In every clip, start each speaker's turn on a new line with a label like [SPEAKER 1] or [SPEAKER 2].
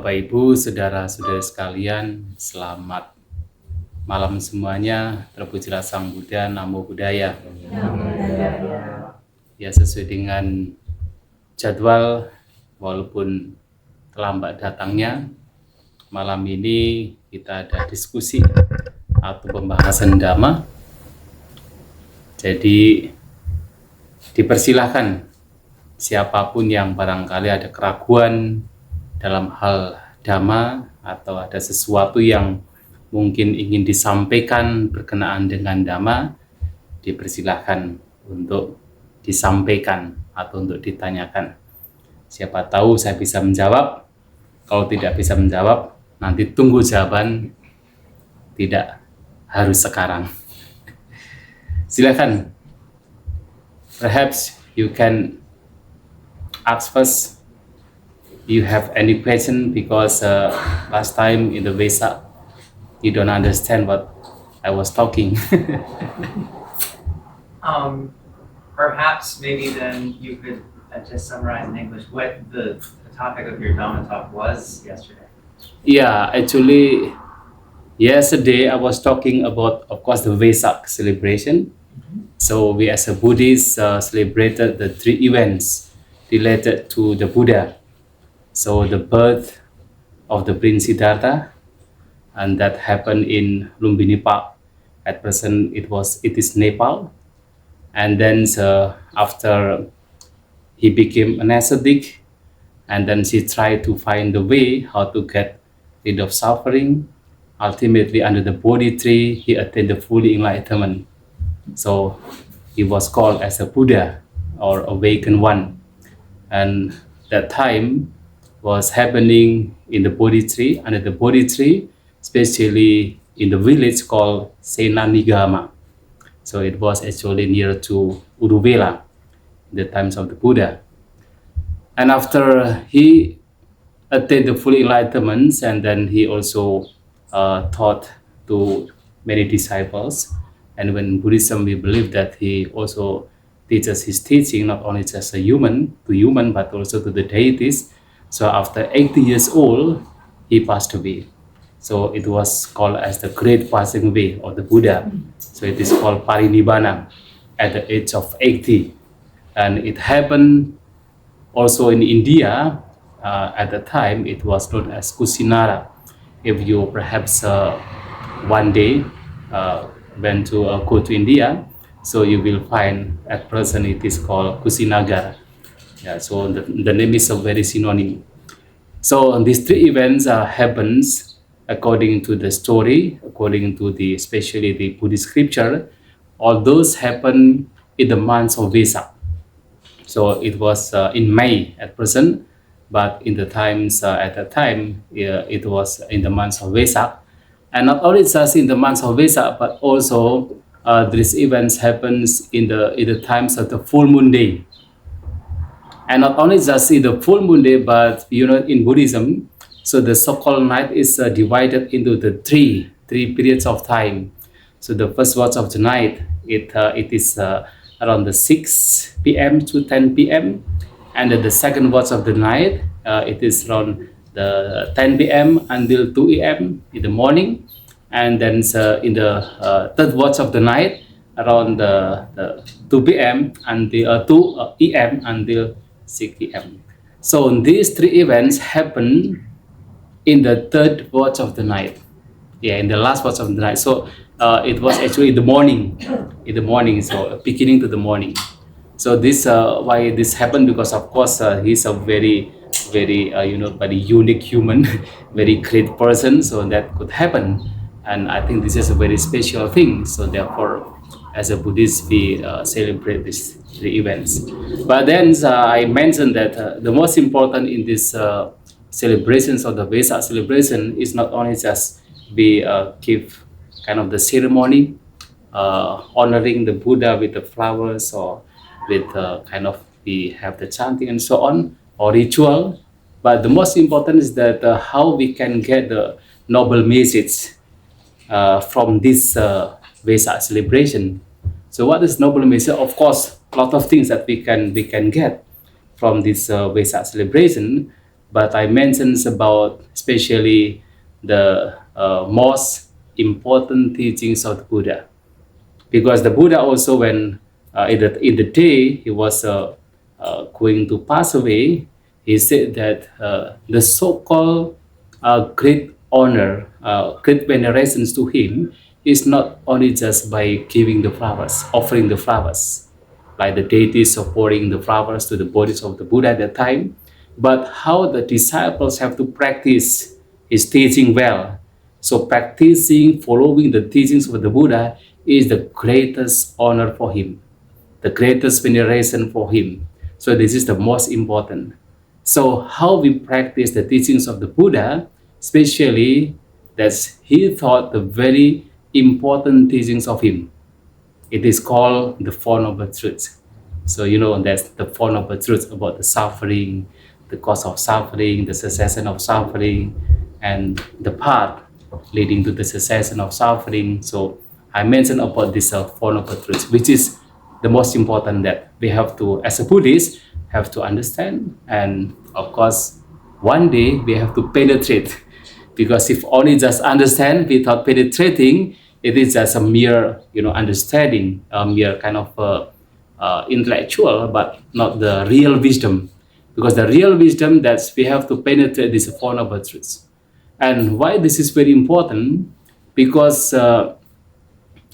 [SPEAKER 1] Bapak Ibu, saudara-saudara sekalian, selamat malam semuanya. Terpujilah Sang Buddha, Namo Buddhaya. Ya, sesuai dengan jadwal, walaupun terlambat datangnya, malam ini kita ada diskusi atau pembahasan Dhamma. Jadi dipersilahkan siapapun yang barangkali ada keraguan dalam hal Dhamma atau ada sesuatu yang mungkin ingin disampaikan berkenaan dengan Dhamma, dipersilahkan untuk disampaikan atau untuk ditanyakan. Siapa tahu saya bisa menjawab. Kalau tidak bisa menjawab, nanti tunggu jawaban, tidak harus sekarang. Silakan. Perhaps you can ask first. You have any question, because last time in the Vesak you don't understand what I was talking.
[SPEAKER 2] Perhaps maybe then you could just summarize in English what the topic of your Dhamma talk was yesterday.
[SPEAKER 1] Yeah, actually yesterday I was talking about, of course, the Vesak celebration. So we as a Buddhist celebrated the 3 events related to the Buddha. So the birth of the Prince Siddhartha, and that happened in Lumbini Park. At present it is Nepal. And then after he became an ascetic, and then she tried to find the way how to get rid of suffering. Ultimately, under the Bodhi tree, he attained the full enlightenment. So he was called as a Buddha or awakened one. And that time was happening in the Bodhi tree, under the Bodhi tree, especially in the village called Senanigama. So it was actually near to Uruvela, the times of the Buddha. And after he attained the full enlightenment, and then he also taught to many disciples. And when Buddhism, we believe that he also teaches his teaching not only just a human, but also to the deities. So after 80 years old, he passed away. So it was called as the great passing away of the Buddha. So it is called Parinibbana at the age of 80. And it happened also in India. At the time, it was known as Kusinara. If you perhaps one day went to go to India, so you will find at present it is called Kusinagar. Yeah, so the name is a very synonym. So these 3 events happens according to the story, according to especially the Buddhist scripture. All those happen in the month of Vesak. So it was in May at present, but in the times at that time it was in the month of Vesak. And not only just in the month of Vesak, but also these events happens in the times of the full moon day. And not only just in the full moon day, but in Buddhism, so the so-called night is divided into the three periods of time. So the first watch of the night, it is around the 6 p.m. to 10 p.m. And the second watch of the night, it is around the 10 p.m. until 2 a.m. in the morning. And then in the third watch of the night, around the 2 p.m. until 2 a.m. until 6 p.m. So these 3 events happen in the third watch of the night. Yeah, in the last watch of the night. So it was actually in the morning, so beginning to the morning. So this why this happened, because of course he's a very very unique human, very great person. So that could happen, and I think this is a very special thing. So therefore, as a Buddhist, we celebrate these 3 events. But then I mentioned that the most important in this celebrations of the Vesak celebration is not only just we give kind of the ceremony, honoring the Buddha with the flowers, or with kind of we have the chanting and so on, or ritual. But the most important is that how we can get the noble message from this Vesak celebration. So what is noble message? Of course, a lot of things that we can get from this Vesak celebration. but I mentioned about especially the most important teachings of the Buddha, because the Buddha also, when in the day he was going to pass away, he said that the so-called great honor, great venerations to him is not only just by giving the flowers, offering the flowers, like the deities of pouring the flowers to the bodies of the Buddha at that time, but how the disciples have to practice his teaching well. So practicing, following the teachings of the Buddha is the greatest honor for him, the greatest veneration for him. So this is the most important. So how we practice the teachings of the Buddha, especially that he taught the very important teachings of him. It is called the Four Noble Truths. So that's the Four Noble Truths about the suffering, the cause of suffering, the cessation of suffering, and the path leading to the cessation of suffering. So I mentioned about this Four Noble Truths, which is the most important that we have to, as a Buddhist, have to understand. And of course, one day we have to penetrate, because if only just understand without penetrating, it is just a mere understanding, a mere kind of intellectual, but not the real wisdom. Because the real wisdom, that we have to penetrate these Four Noble Truths. And why this is very important? Because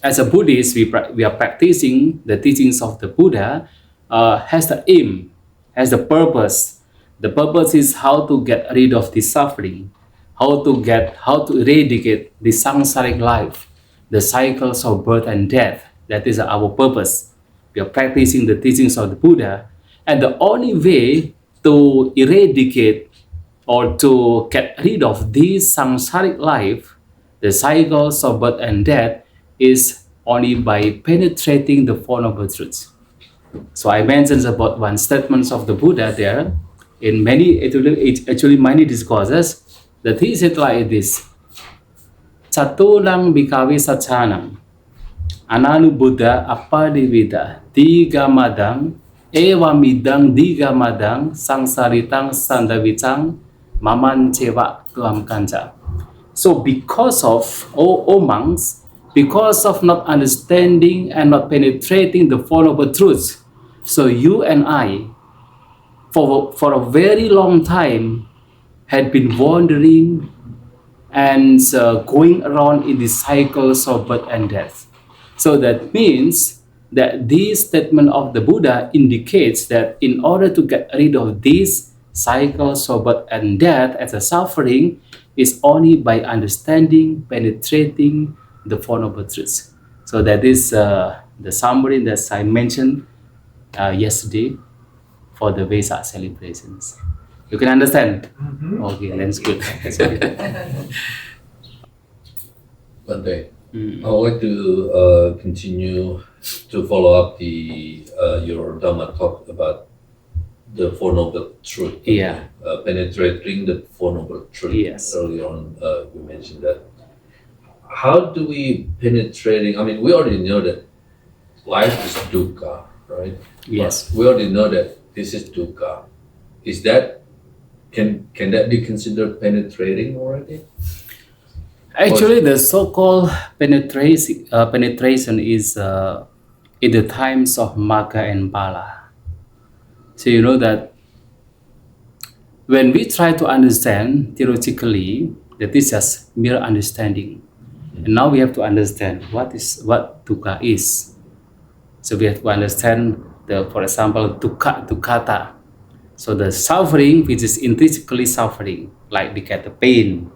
[SPEAKER 1] as a Buddhist, we are practicing the teachings of the Buddha, has the aim, has the purpose. The purpose is how to get rid of the suffering, how to eradicate the samsaric life, the cycles of birth and death. That is our purpose. We are practicing the teachings of the Buddha, and the only way to eradicate or to get rid of this samsaric life, the cycles of birth and death, is only by penetrating the Four Noble Truths. So I mentioned about one statement of the Buddha there in actually many discourses, that he said like this: Catunang bikawi sachanang ananu Buddha apadivida digamadang ewamidang digamadang sangsaritang sandavicang maman cewa tuam kanca. So because of, monks, because of not understanding and not penetrating the Four Noble Truths, so you and I, for a very long time, had been wandering and going around in the cycles of birth and death. So that means that this statement of the Buddha indicates that in order to get rid of these cycles of birth and death as a suffering, is only by understanding, penetrating the Four Noble Truths. So that is the summary that I mentioned yesterday for the Vesak celebrations. You can understand?
[SPEAKER 2] Mm-hmm.
[SPEAKER 1] Okay, that's good.
[SPEAKER 3] One day, I would like to continue to follow up your Dhamma talk about the Four Noble Truths.
[SPEAKER 1] Yeah.
[SPEAKER 3] Penetrating the Four Noble Truths.
[SPEAKER 1] Yes.
[SPEAKER 3] Earlier on, we mentioned that. How do we penetrating? I mean, we already know that life is dukkha, right?
[SPEAKER 1] Yes.
[SPEAKER 3] But we already know that this is dukkha. Is that can that be considered penetrating already?
[SPEAKER 1] Actually, the so-called penetration is in the times of Magga and Pala. So you know that when we try to understand theoretically, that is just mere understanding. And now we have to understand what dukkha is. So we have to understand for example, dukkata. So the suffering, which is intrinsically suffering, like we get the pain,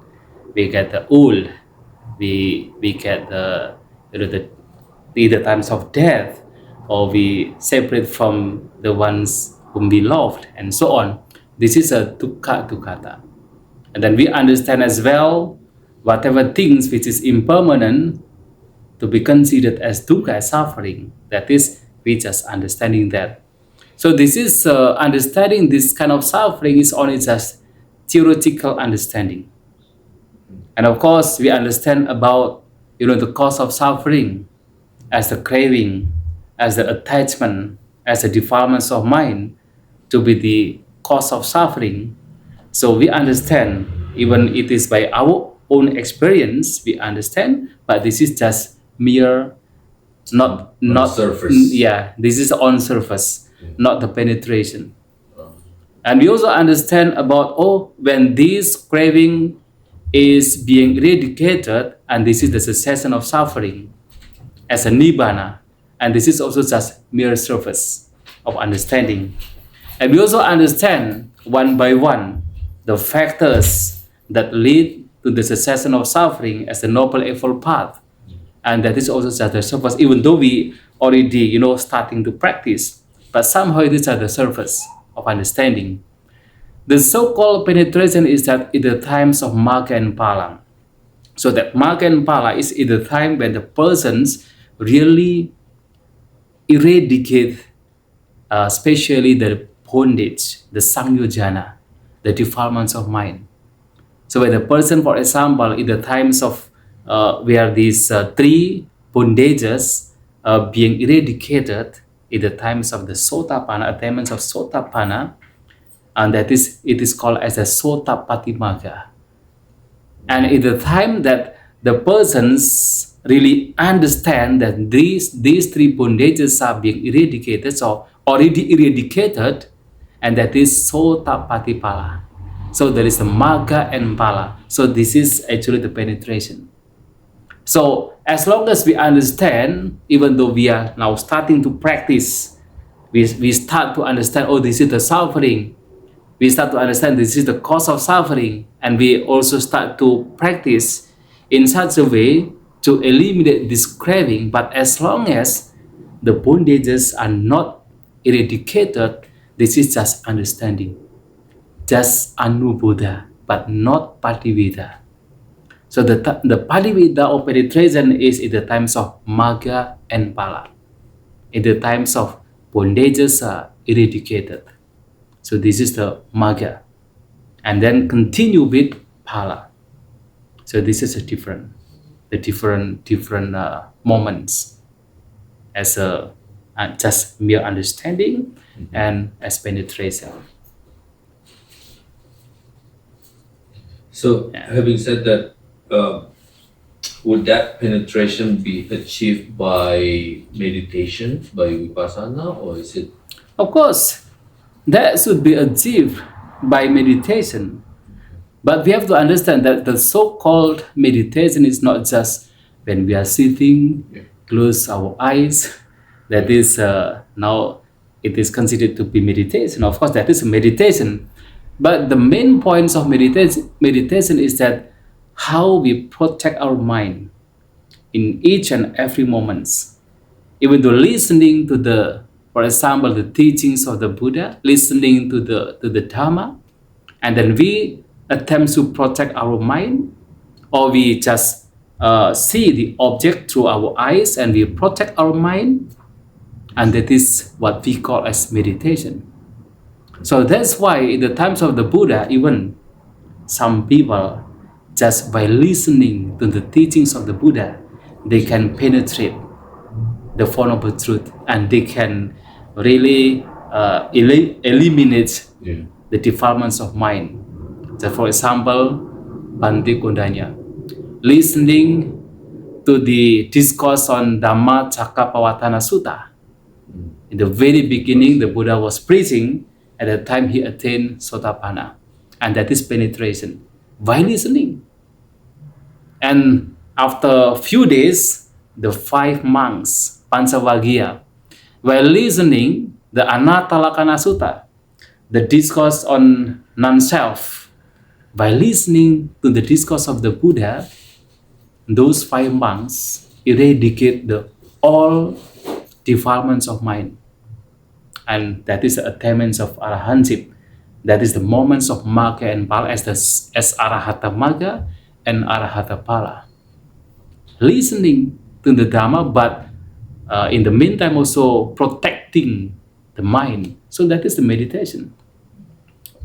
[SPEAKER 1] we get the old, we get the either times of death, or we separate from the ones whom we loved, and so on. This is a dukkata. And then we understand as well whatever things which is impermanent to be considered as dukkha, as suffering. That is, we just understanding that. So this is understanding this kind of suffering is only just theoretical understanding. And of course, we understand about the cause of suffering as the craving, as the attachment, as the defilements of mind to be the cause of suffering. So we understand, even it is by our own experience, we understand, but this is just mere, not
[SPEAKER 3] surface.
[SPEAKER 1] yeah, this is on surface, not the penetration. And we also understand about, oh, when this craving is being eradicated, and this is the cessation of suffering as a nibbana, and this is also just mere surface of understanding. And we also understand one by one the factors that lead to the cessation of suffering as the Noble Eightfold Path. And that is also just the surface, even though we already, starting to practice, but somehow it is at the surface of understanding. The so-called penetration is that in the times of Magga and Phala. So that Magga and Phala is in the time when the persons really eradicate, especially the bondage, the sangyojana, the defilements of mind. So when the person, for example, in the times of where these three bondages being eradicated, in the times of the Sotapanna, attainments of Sotapanna, and it is called as a Sotapattimagga. And in the time that the persons really understand that these three bondages are being eradicated, so already eradicated, and that is Sotapatipala. So there is a Magga and Phala. So this is actually the penetration. So as long as we understand, even though we are now starting to practice, we start to understand, oh, this is the suffering. We start to understand this is the cause of suffering, and we also start to practice in such a way to eliminate this craving. But as long as the bondages are not eradicated, this is just understanding, just anubuddha, but not padivida. So the padivida of penetration is in the times of Magga and Phala, in the times of bondages are eradicated. So this is the Magga, and then continue with Phala. So this is the different moments as a just mere understanding and as penetration.
[SPEAKER 3] So,
[SPEAKER 1] Yeah.
[SPEAKER 3] having said that, would that penetration be achieved by meditation, by vipassana, or is it?
[SPEAKER 1] Of course, that should be achieved by meditation. But we have to understand that the so-called meditation is not just when we are sitting, close our eyes. That is now it is considered to be meditation. Of course, that is a meditation. But the main points of meditation is that how we protect our mind in each and every moments. Even though listening to for example, the teachings of the Buddha, listening to the Dhamma, and then we attempt to protect our mind, or we just see the object through our eyes and we protect our mind, and that is what we call as meditation. So that's why in the times of the Buddha, even some people, just by listening to the teachings of the Buddha, they can penetrate the Four Noble Truth, and they can really eliminate the defilements of mind. So for example, Bhante Kondanya, listening to the discourse on Dhamma Cakkappavattana Sutta. In the very beginning, the Buddha was preaching at the time he attained Sotapanna, and that is penetration by listening. And after a few days, the 5 monks, Pancavagghiya, while listening the Anatalakkhana Sutta, the discourse on non-self, by listening to the discourse of the Buddha, those 5 monks eradicate all defilements of mind. And that is the attainments of arahantship. That is the moments of Magga and Phala as Arahata Magga and Arahata Phala. Listening to the Dhamma, but in the meantime also protecting the mind. So that is the meditation.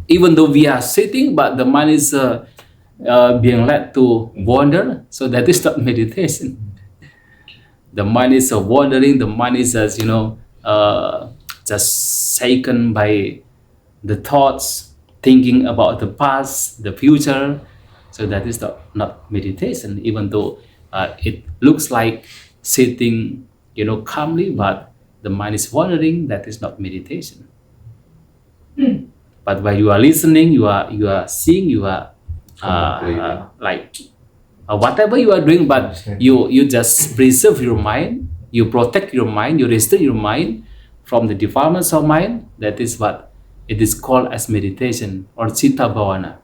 [SPEAKER 1] Even though we are sitting, but the mind is being led to wander, so that is not meditation. The mind is wandering, the mind is just shaken by the thoughts, thinking about the past, the future. So that is not meditation, even though it looks like sitting, calmly, but the mind is wandering. That is not meditation. But while you are listening, you are seeing, you are like whatever you are doing, but you just preserve your mind, you protect your mind, you restrain your mind from the defilements of mind. That is what it is called as meditation, or citta bhavana,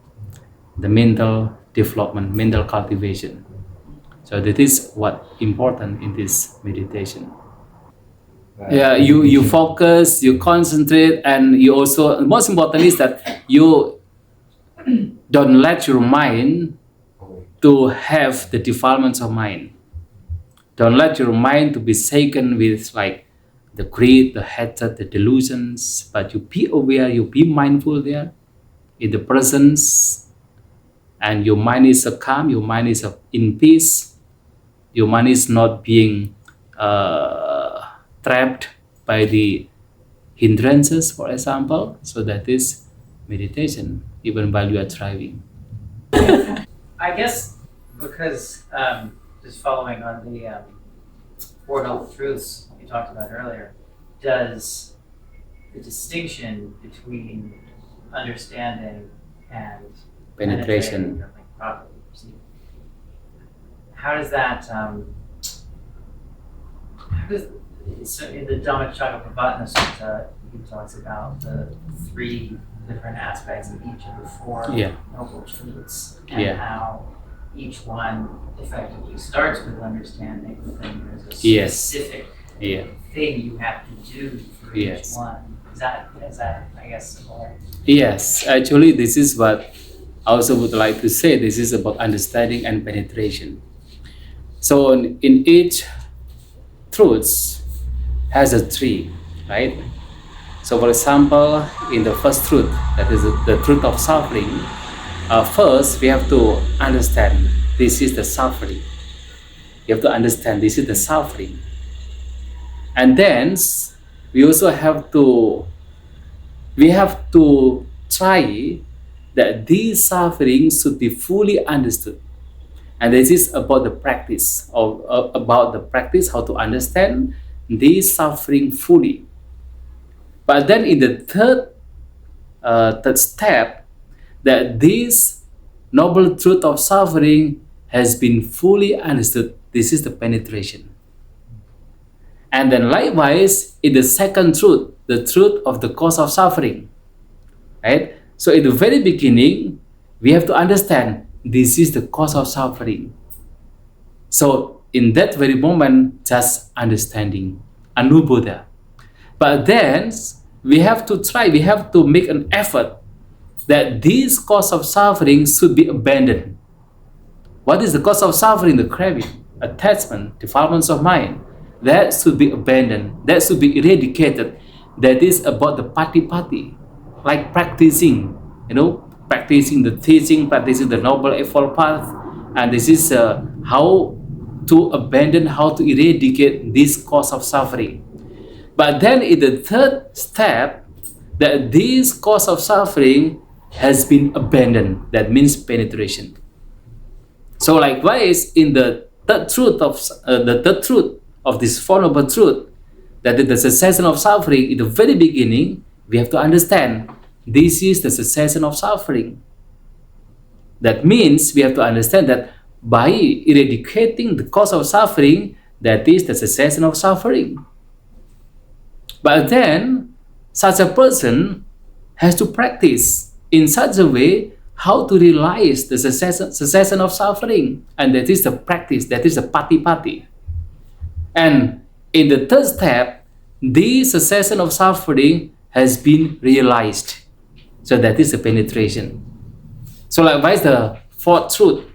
[SPEAKER 1] the mental development, mental cultivation. So that is what important in this meditation. Yeah, you focus, you concentrate, and you also, most important is that you don't let your mind to have the defilements of mind. Don't let your mind to be shaken with like the greed, the hatred, the delusions, but you be aware, you be mindful there in the presence, and your mind is calm, your mind is in peace, your mind is not being trapped by the hindrances, for example. So that is meditation, even while you are driving.
[SPEAKER 2] I guess because just following on the Four Noble Truths you talked about earlier, does the distinction between understanding and
[SPEAKER 1] Penetration.
[SPEAKER 2] penetrating properly perceived, how does that so in the Dhammacakkappavattana Sutta, he talks about the three different aspects of each of the four noble truths, and how each one effectively starts with understanding, but then there's a specific thing you have to do for each one. Is that I guess similar?
[SPEAKER 1] Yes, actually this is what I also would like to say. This is about understanding and penetration. So in each truths has a three, right? So for example, in the first truth, that is the truth of suffering, first we have to understand this is the suffering. You have to understand this is the suffering. And then we also have to try that these sufferings should be fully understood. And this is about the practice, how to understand this suffering fully. But then in the third step, that this noble truth of suffering has been fully understood. This is the penetration. And then likewise, in the second truth, the truth of the cause of suffering, right? So in the very beginning, we have to understand this is the cause of suffering. So in that very moment, just understanding, anubbodha. But then we have to make an effort that this cause of suffering should be abandoned. What is the cause of suffering? The craving, attachment, defilements of mind. That should be abandoned. That should be eradicated. That is about the pati, like practicing, practicing the teaching, practicing the Noble Eightfold Path. And this is how to abandon, how to eradicate this cause of suffering. But then in the third step, that this cause of suffering has been abandoned. That means penetration. So likewise, in the third truth of this Four Noble Truth, that is the cessation of suffering, in the very beginning, we have to understand this is the cessation of suffering. That means we have to understand that by eradicating the cause of suffering, that is the cessation of suffering. But then, such a person has to practice in such a way how to realize the cessation of suffering. And that is the practice, that is the pati. And in the third step, the cessation of suffering has been realized. So that is the penetration. So likewise, the fourth truth,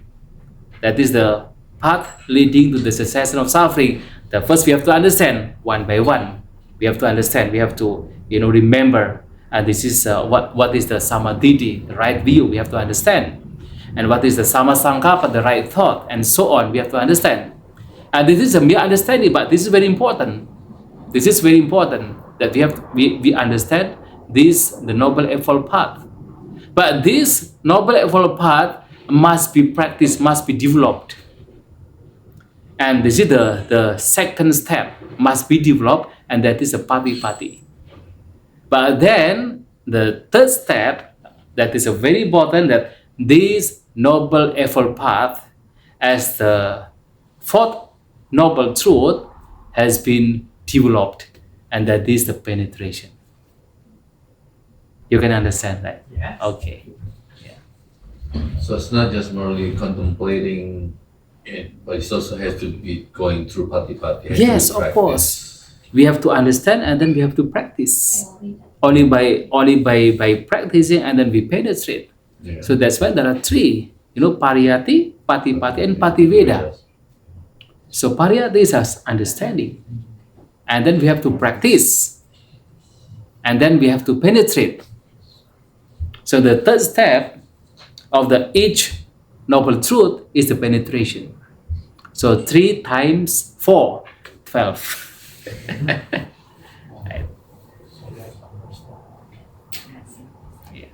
[SPEAKER 1] that is the path leading to the cessation of suffering. The first we have to understand one by one. We have to understand, we have to remember, and this is what is the samadhi, the right view, we have to understand. And what is the samasankappa, the right thought, and so on, we have to understand. And this is a mere understanding, but this is very important. This is very important that we understand this, the Noble Eightfold Path. But this Noble Eightfold Path must be practiced, must be developed. And this is the second step, must be developed, and that is a Patipati. But then the third step, that is a very important, that this Noble Eightfold Path as the fourth noble truth has been developed, and that is the penetration. You can understand that?
[SPEAKER 2] Yes.
[SPEAKER 1] Okay.
[SPEAKER 3] So it's not just merely contemplating it, but it also has to be going through Patipati.
[SPEAKER 1] Yes, of course. We have to understand, and then we have to practice. Only by practicing, and then we penetrate.
[SPEAKER 3] Yeah.
[SPEAKER 1] So that's why there are three, Pariyati, Patipati, and Pativeda. So Pariyati is us understanding, and then we have to practice, and then we have to penetrate. So the third step of each noble truth is the penetration. So 3 times 4, 12. Right. Yeah.